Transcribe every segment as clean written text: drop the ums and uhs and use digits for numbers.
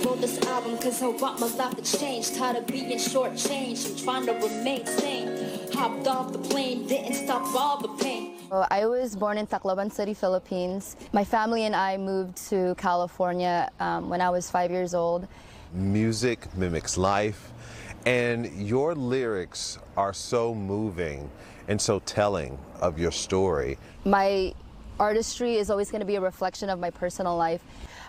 wrote this album because I want my life to change. Tired of being shortchanged, I'm trying to remain sane. Hopped off the plane, didn't stop all the pain. I was born in Tacloban City, Philippines. My family and I moved to California when I was 5 years old. Music mimics life, and your lyrics are so moving and so telling of your story. My artistry is always going to be a reflection of my personal life.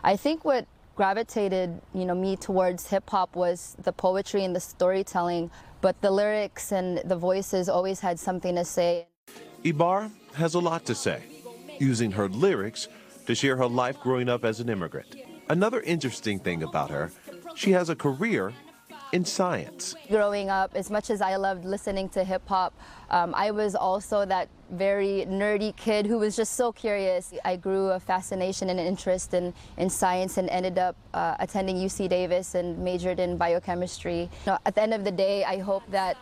I think what gravitated, me towards hip hop was the poetry and the storytelling, but the lyrics and the voices always had something to say. Ibarra has a lot to say, using her lyrics to share her life growing up as an immigrant. Another interesting thing about her, she has a career in science. Growing up, as much as I loved listening to hip hop, I was also that very nerdy kid who was just so curious. I grew a fascination and interest in science and ended up attending UC Davis and majored in biochemistry. At the end of the day, I hope that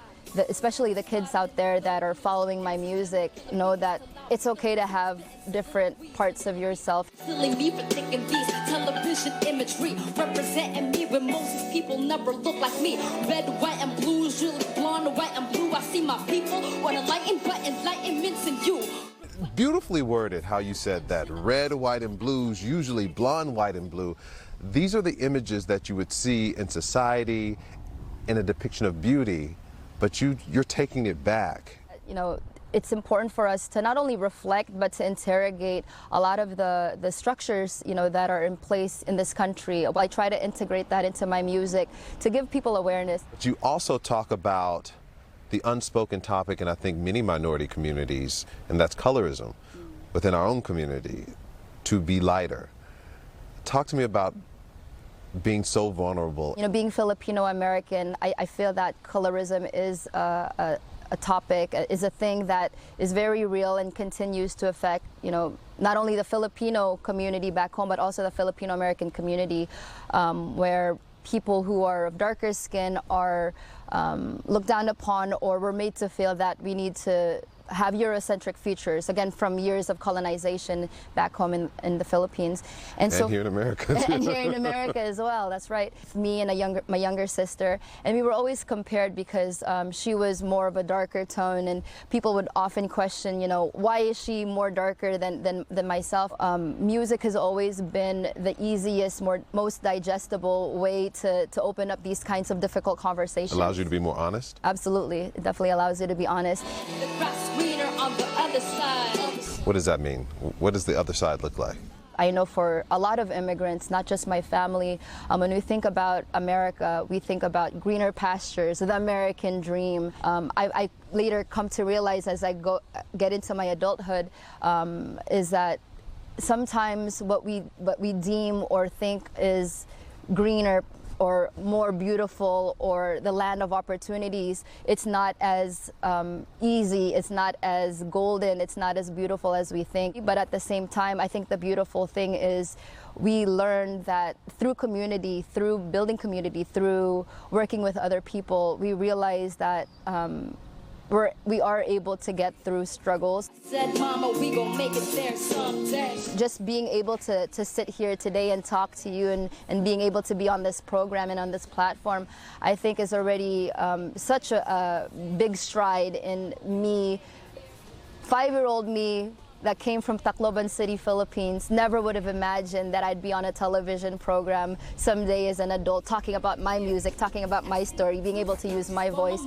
especially the kids out there that are following my music know that it's okay to have different parts of yourself. Killing me for thinking these television imagery, representing me when most people never look like me. Red, white, and blue, usually blonde, white, and blue. I see my people, what a lighten, but enlightenment's in you. Beautifully worded how you said that. Red, white, and blues, usually blonde, white, and blue. These are the images that you would see in society in a depiction of beauty, but you're taking it back. It's important for us to not only reflect, but to interrogate a lot of the structures, that are in place in this country. I try to integrate that into my music to give people awareness. But you also talk about the unspoken topic, and I think many minority communities, and that's colorism within our own community, to be lighter. Talk to me about being so vulnerable. Being Filipino American, I feel that colorism is a topic, is a thing that is very real and continues to affect, not only the Filipino community back home, but also the Filipino American community, where people who are of darker skin are looked down upon, or were made to feel that we need to have Eurocentric features, again, from years of colonization back home in the Philippines. And so, here in America. And here in America as well, that's right. Me and my younger sister, and we were always compared because she was more of a darker tone, and people would often question, why is she more darker than myself? Music has always been the easiest, most digestible way to open up these kinds of difficult conversations. Allows you to be more honest? Absolutely. It definitely allows you to be honest. On the other side. What does that mean? What does the other side look like? I know for a lot of immigrants, not just my family, when we think about America, we think about greener pastures, the American dream. I later come to realize as I get into my adulthood is that sometimes what we deem or think is greener or more beautiful, or the land of opportunities, it's not as easy, it's not as golden, it's not as beautiful as we think. But at the same time, I think the beautiful thing is we learn that through community, through building community, through working with other people, we realize that we are able to get through struggles. Said, Mama, we gon' make it there someday. Just being able to sit here today and talk to you and being able to be on this program and on this platform, I think is already such a big stride in me. 5-year-old me that came from Tacloban City, Philippines, never would have imagined that I'd be on a television program someday as an adult, talking about my music, talking about my story, being able to use my voice.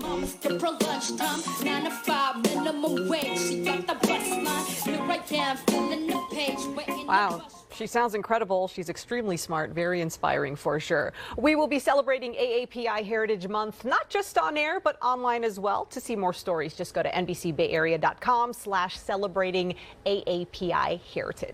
Wow. She sounds incredible. She's extremely smart, very inspiring for sure. We will be celebrating AAPI Heritage Month, not just on air, but online as well. To see more stories, just go to NBCBayArea.com/celebrating AAPI Heritage.